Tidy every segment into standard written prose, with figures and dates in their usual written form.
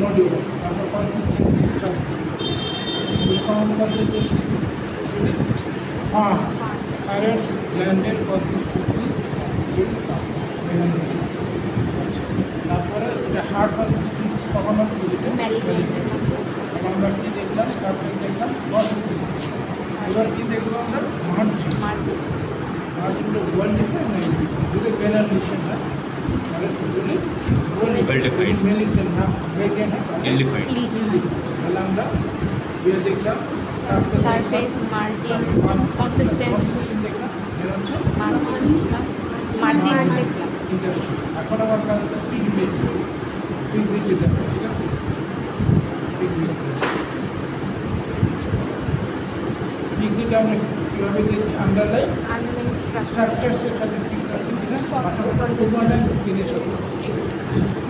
Module তারপর consistency current ল্যান্ডের consistency তারপরে এটা হার্ড কনসিস্টেন্সি কখন আমরা বুঝবো এখন আমরা কি দেখলাম তারপরে দেখলাম কনসিস্টেন্সি এবার কি দেখবো আমরা মার্জিন মার্জিনটা ওয়ান ডিফারেন্ট যদি বেনালিশন না তাহলে যদি তাহলে আমরা ইয়ে দেখলাম সারফেস মার্জিন কনসিস্টেন্সি দেখলাম এর হচ্ছে মার্জিন দেখলাম। এখন আমার কাজ হচ্ছে ফিক্সিট দেখো ঠিক আছে ফিক্সিট আমরা কীভাবে দেখি আন্ডারলাইন স্ট্রাকচার সেখানে ফিক্স আছে কিনা ওভারলাইন স্ক্রিনের সাথে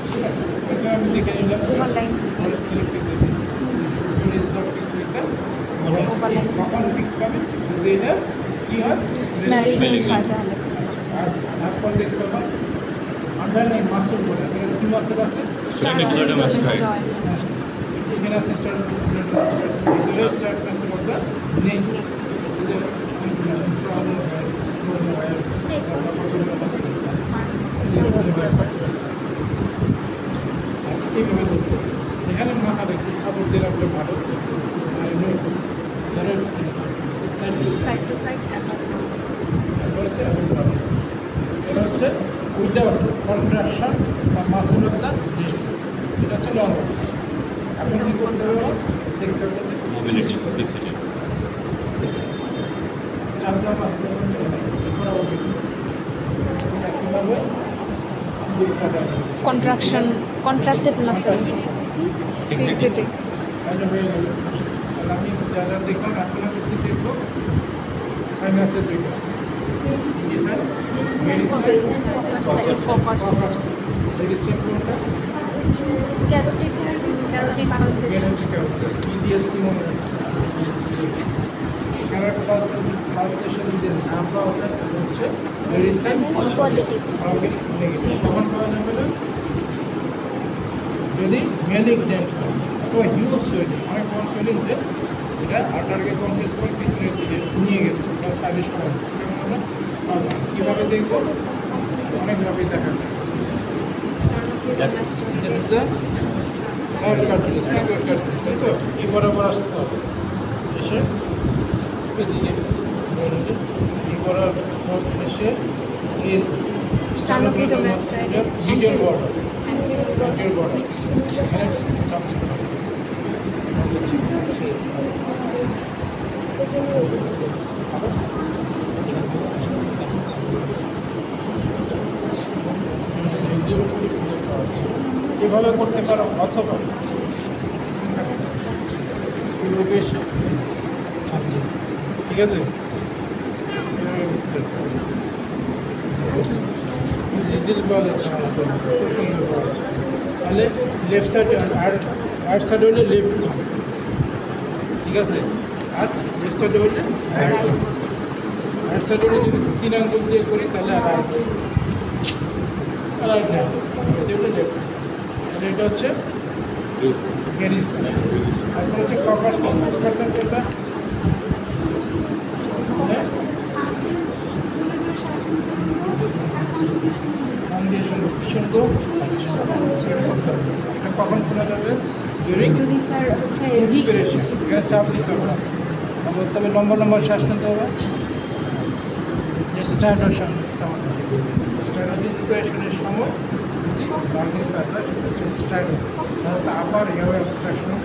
ঠিক আছে এটা আমি দেখে নিলাম ওভারলাইন স্ক্রিনে ফিক্স দেখি screen is not fix with কখন ফিক্স হবে যদি এটা কী হয় ম্যালিগনেন্ট হয় তাহলে আর তারপর দেখতে পাবেন আন্ডারলাইন মাসল বলে এখানে কি মাসল আছে এখানে আছে স্টার্ট মাসল বলতে নেই এখানে মাথা একটু সাপোর্ট দিয়ে রাখলে ভালো সাইড টু সাইড এটা হচ্ছে উইদাউট কন্ট্রাকশন বা মাসেল অফ দ্য রিস্ট এটা হচ্ছে লং আপনি কী করতে হবে দেখতে হবে কন্ট্রাক্টেড মাসেল ফিক্সিটিং হয়ে গেল তাহলে আমি যারা দেখলাম এখন আমি কি দেখবো সাইনাসের দুইটা মেডিসিন কোনটা ক্যারোটিড ইডিএসসি মনে পালসেশন যে নাম পাওয়া যায় হচ্ছে মেডিসিন পজিটিভ কখন পাওয়া যাবে না যদি ম্যালিগন্যান্ট হয় অথবা হিউজ সোয়েলিং অনেক কম সোয়েলিং যে এটা আটারকে কমপ্রেস করে পিছনের দিকে নিয়ে গেছে বা সার্ভিস করা আমরা পাবো কীভাবে দেখবো অনেকভাবেই দেখা যায় থার্ড কার্ট্রিজ তাই তো এই বরাবর আসতে হবে এসে এদিকে এই বরাবর এসে এর নিজের বর্ডার এখানে চাপ দিতে হবে এভাবে করতে পারো অথবা বেশ ঠিক আছে তাহলে লেফট সাইডে আর রাইট সাইডে হলে লেফট ঠিক আছে আর লেফট সাইডে হলে রাইট সাইডে হলে যদি 3 আঙ্গুল দিয়ে করি তাহলে রাইট এতে হলে লেফট তাহলে এটা হচ্ছে গ্যারিস তারপর হচ্ছে কপারসন কোনটা কখন শোনা যাবে যদি স্যার হচ্ছে ইন্সপিরেশন এখানে চাপ দিতে হবে তবে লম্বা লম্বা শ্বাস নিতে হবে স্ট্যান্ডোশন সাউন্ড স্ট্যান্ডোশন ইন্সপিরেশনের সময় যদি বার্নিস আসে সেটা হচ্ছে স্ট্যান্ডো তাহলে আবার এয়ার অবস্ট্রাকশন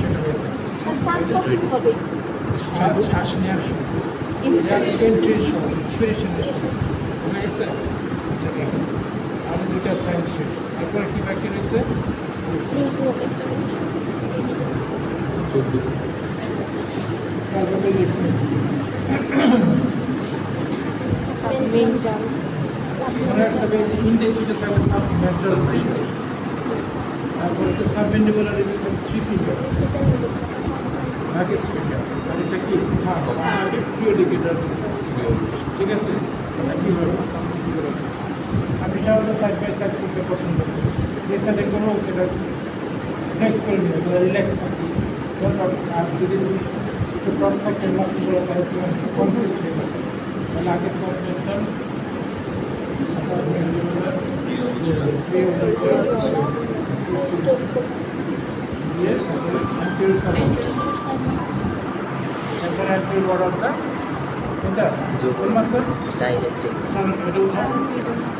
সেটা হয়ে থাকে শ্বাস নেওয়ার সময় এন্ট্রির সময় ইন্সপিরেশনের সময় বুঝা গেছে আচ্ছা দেখুন আর দুটা সাইন শেষ এরপরে কী বাকি রয়েছে মনে রাখতে হবে যে ইন্ডে দুইটা থাকবে সাব ম্যান্ডাল তারপর হচ্ছে সাব ম্যান্ডিবুলার রিজিয়ন 3 ফিঙ্গার বাকি 3 ফিঙ্গার আর এটা কি প্রিয় ডিকেটার ঠিক আছে কীভাবে আমি সাধারণত সাইড বাই সাইড করতে পছন্দ করি। যে সাইডে কোনো সেটা ফ্লেক্স করে নিবে, রিল্যাক্স থাকবে। আর যদি তুমি একটু টপ থাকে মাসিগুলো তাহলে তোমার কনফিউজ হয়ে যাবে। তাহলে আগে সাবমেন্টাল তারপরে অ্যান্টিরিয়র বর্ডারটা কোনটা কোন মাসেল ডাইজেস্টিভ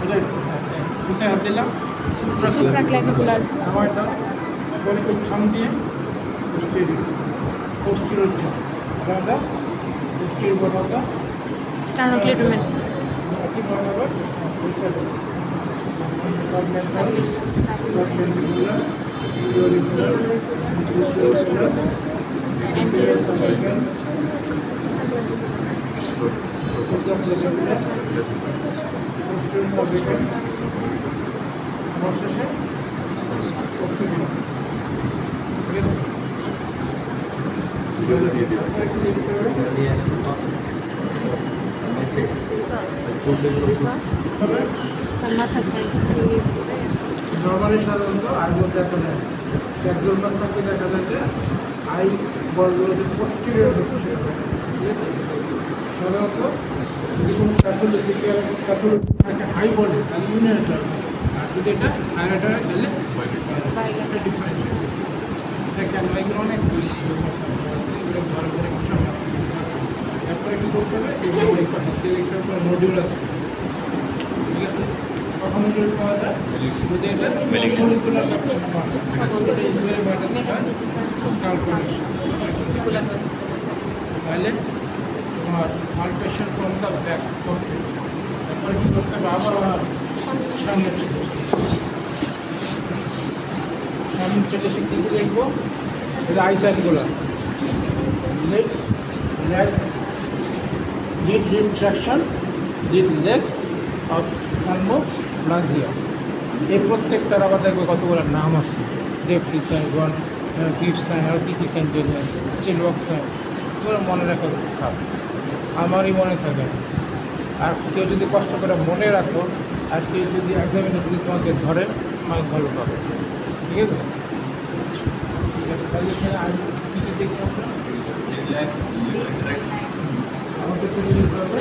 এটা কোথায় হাত দিলাম সুপ্রাক্লাভিকুলার আমার দাও তারপরে ওই থাম দিয়ে পোস্টিরিয়র দাদা পোস্টিরিয়র বর্ডারটা স্টার্নোক্লিটোমেন্স একই বরাবর ওই সাইডে সাবমেন্টাল সাবমেন্টিকুলার ইউরিকুলার ইন্টেরিয়র অ্যান্টেরিয়র হচ্ছে মাথা নর্মালি সাধারণত আইগুলো দেখা যায় একজন মাস থাকতে দেখা যায় যে আই বলগুলো যে পোস্টিরিয়র বেশি ঠিক আছে সাধারণত যদি কোনো প্যাথোলজি থাকে হাই বলে তাহলে ইউনিয়ন আর যদি এটা হাইরাইটার তাহলে ডিফারেন্ট এটা কেন এগুলো অনেক এগুলো ভালো করে তারপরে কী করতে হবে এইটার উপরে মডিউল আছে ঠিক আছে কখন মডিউল পাওয়া যায় যদি এটা মলিকুলার তাহলে তোমার palpation from the back complete তারপরে কী করতে হবে আবার সামনে সামনে চলে এসে কী দেখবো এটা আই সাইডগুলো late lead retraction, lead leg of thermoplastia. এই প্রত্যেকটার আবার দেখবে কতগুলো নাম আছে Jeffrey sign one gift sign আর কী সাইন জেনে স্টিল ওয়ার্ক সাইন এগুলো মনে রাখা খারাপ আমারই মনে থাকে আর কেউ যদি কষ্ট করে মনে রাখো আর কেউ যদি এক্সামিনে যদি তোমাকে ধরে তোমাকে ভালো পাবে ঠিক আছে ঠিক আছে তাহলে এখানে আমি কী কী দেখতে আমাকে তুলে দিতে হবে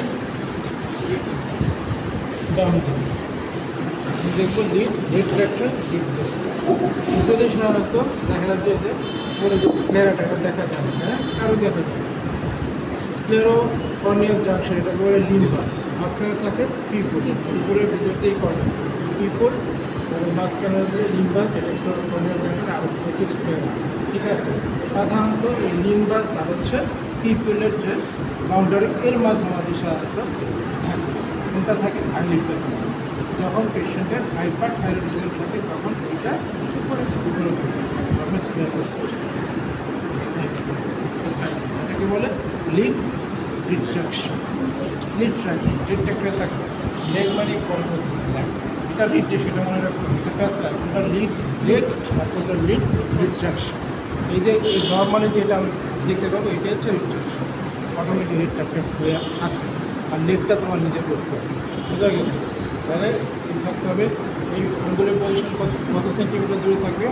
ডাউন দেখবো লিড ট্র্যাক্টর ইসোলে সাধারণত দেখা যাচ্ছে যে পরে যে স্ক্লেরাটা দেখা যাবে হ্যাঁ আরও দেখা যাবে স্ক্লেরো কর্নিয়াল জাংশন এটাকে বলে লিম্বাস মাঝখানে থাকে পিপল পিপলের ভিতরতেই কর্নিয়া পিপল তারপর মাঝখানে হচ্ছে লিম্বাস এটা স্ক্লেরো কর্নিয়াল জাংশন আর হচ্ছে স্ক্লেরা ঠিক আছে সাধারণত এই লিম্বাস আর হচ্ছে পিপলের যে বাউন্ডারি এর মাঝামাঝি সাধারণত থাকে কোনটা থাকে আইলিডটা থাকে যখন পেশেন্টের হাইপার থাইরয়েডিজম থাকে তখন এটা উপরে এটাকে বলে লিড রিট্রাকশন লিড ট্র্যাক্টরে থাকে লেগ মানে কম করতেছে এটা লিড সেটা মনে রাখতে হবে এটা কাজ লাগে ওটা লিড লেগ আর ওটা লিড রিট্রাকশন এই যে নর্মালি যেটা আমি দেখতে পাবো এটা হচ্ছে রিট্রাকশন অটোমেটিক লিড ট্র্যাক্টর হয়ে আসে আর লেগটা তোমার নিজে করতে হবে বোঝা গেছে তাহলে থাকতে হবে এই আঙ্গুলের পজিশন কত সেন্টিমিটার দূরে থাকবে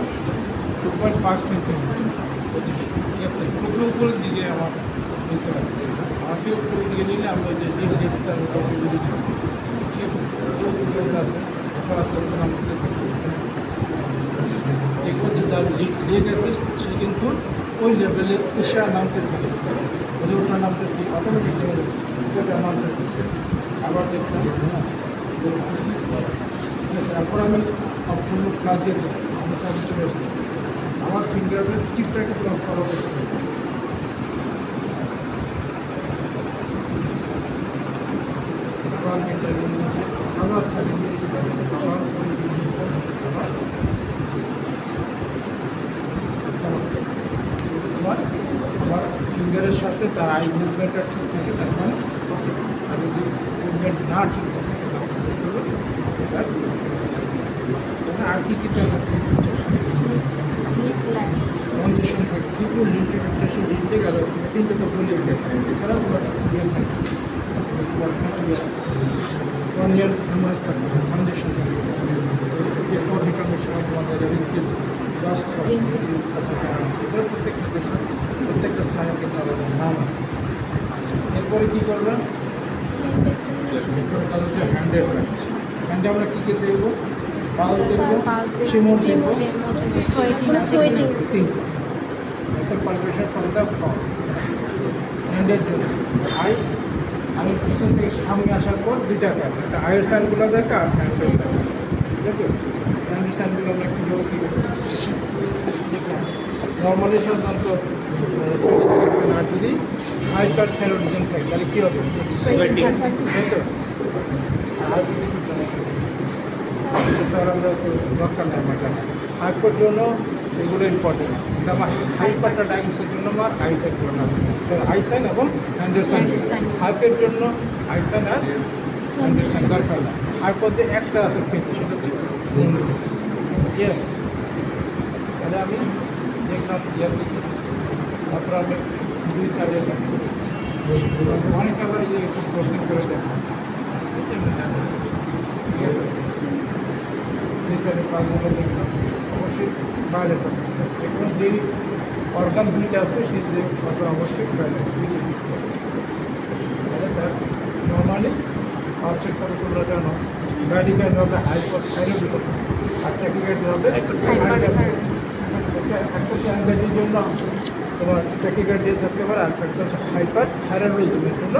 2.5 সেন্টিমিটার ঠিক আছে প্রথম উপরের দিকে আমার নিতে হবে আমাকে উপরের দিকে নিলে আমরা যে দিকটা বুঝে যাবো ঠিক আছে আছে এখন আস্তে আস্তে নামতে দেখবো যে তার লেগ আছে সে কিন্তু ওই লেভেলে এসে নামতেছে ওটা নামতেছি অটোমেটিক নেমে যাচ্ছে ওটা নামতেছে আবার দেখলাম তারপর আমি অপথ্যালমো প্লাজিয়া দিই আমি সাইডে চলে আসছি আমার ফিঙ্গারের টিপটাকে তোমার ফলো করতে হবে আবার সাইডে আমার ফিঙ্গারের সাথে তার আই মুভমেন্টটা ঠিক থাকে তার মানে আর যদি মুভমেন্ট না ঠিক থাকে বুঝতে হবে আর কি কি কন্ডিশন থাকে কিন্তু লিমিটেড লিমিটেড আর তিনটে তো বলে এছাড়াও 1 year মেমোরাইজ থাকবে ফাউন্ডেশন এরপর রিটার্নের সময় তোমাদের রিফিল লস হবে এগুলো প্রত্যেকটা দেশের প্রত্যেকটা সাইন কিন্তু আলাদা নাম আছে। আচ্ছা এরপরে কী করবেন? এরপরে কাজ হচ্ছে হ্যান্ডের সাইজ। হ্যান্ডে আমরা কী কী দেখবো? পালস দেখবো, শিমর দেখবো, সোয়েটিং তিনটা পালপেশন ফ্রম দ্য ফ্রন্ট হ্যান্ডের জন্য আই আমি পিছন থেকে সামনে আসার পর দুইটা কাজ, একটা আয়ের সাইনগুলো দেখা আর হ্যান্ডের সাইন, ঠিক আছে? হ্যান্ডের সাইনগুলো আমরা কীভাবে কী করবো? নর্মালি সাধারণত থাকবে না, যদি হাইপার থাইরয়েডিজম থাকে তাহলে কী হবে? তাই তো? আর যদি তাহলে আমরা তো দরকার নেই আমার জানা। হাইপার জন্য এগুলো ইম্পর্টেন্ট, কিন্তু আমার হাইপারটা ডায়াগনোসের জন্য আমার আইসাইনগুলো না, আইসাইন এবং হ্যান্ডেরসাইন। হাইপের জন্য আইসাইন আর হ্যান্ডেরসাইন দরকার না। হাইপারতে একটা আছে ফেস, সেটা হচ্ছে ইয়েস। তাহলে আমি দেখলাম ইয়াস, তারপর আমি দুই সাইডে অনেক আবার এই যে একটু প্রসেস করে দেখা, ঠিক আছে? দুই সাইডে পাঁচ দেখলাম অবশ্যই বাইরে এখন যেই অর্গান দুইটা আছে সেই যে অর্গান অবশ্যই বাইরে তার নর্মালি ফার্স্টের সাথে তোমরা জানো ব্যাডিকাইড হবে হাইপোথাইরয়েডিজম আর ট্যাকিকাইড হবে একটা অ্যাংজাইটির জন্য তোমার ট্যাকিকার্ডিয়া থাকতে পারে, আর একটা হচ্ছে হাইপার থাইরয়েডিজমের জন্য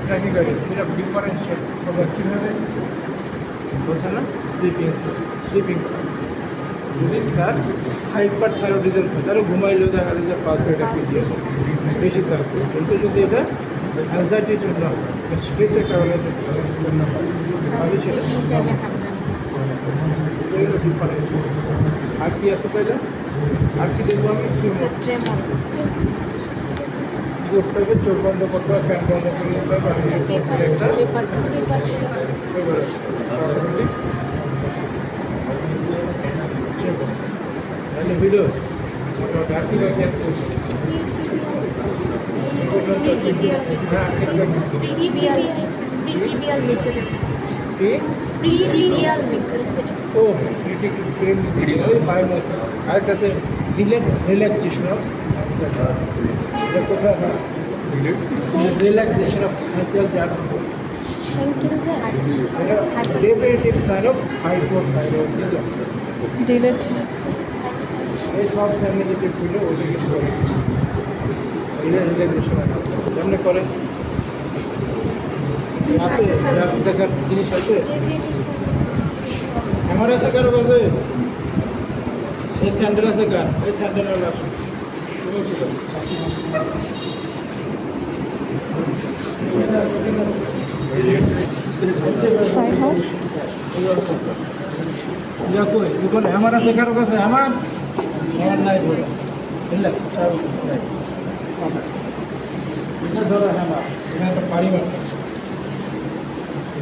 ট্যাকিকার্ডিয়া। এটা ডিফারেন্সিয়েট তোমরা কীভাবে বোঝে না? স্লিপিং যদি তার হাইপার থাইরয়েডিজম থাকে তাহলে ঘুমাইলেও দেখা যায় যে পালস রেট বেশি থাকবে, কিন্তু যদি এটা অ্যাংজাইটির জন্য স্ট্রেসের কারণে জন্য তাহলে সেটা ডিফারেন্স। আর কি আছে তাহলে? আর কি দেখবো আমি? কী করতে হবে? চোখ বন্ধ করতে হবে, ফ্যান বন্ধ করে দিতে হবে, একটা তাহলে ভিডিও আর কি ও আরেকটা আছে রিল্যাক্সেশন অফ এটা কোথায় হয়? রিল্যাক্সেশন অফ অ্যাঙ্কেল জার্ক, এটা ডেফিনেটিভ সাইন অফ হাইপোথাইরয়েডিজম। এই সব সাইন নেগেটিভ ছিল ওইদিকে করে এটা রিল্যাক্সেশন কেমনে করে আছে যার দেখার জিনিস আছে। আমার আছে কারো কাছে সেই স্যান্ডেল আছে কার? এই স্যান্ডেল আসে তুমি কি করো? আমার আছে কারো কাছে? আমার নাই বলে রিল্যাক্স এটা ধরো হ্যাঁ এখানে একটা পাড়ি মারতে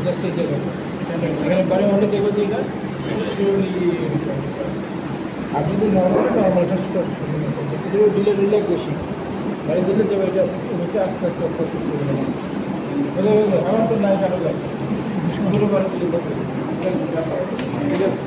জাস্ট এই জায়গায় এখানে পাড়ি মারলে দেখবো যে এটা আর যদি নর্মাল জাস্ট দিলে রিল্যাক্সেশন বাড়ি দিলে যাবে এটা আস্তে আস্তে আস্তে আস্তে আমার তো নাই কারো লাগে বাড়ি দিলে ঠিক আছে।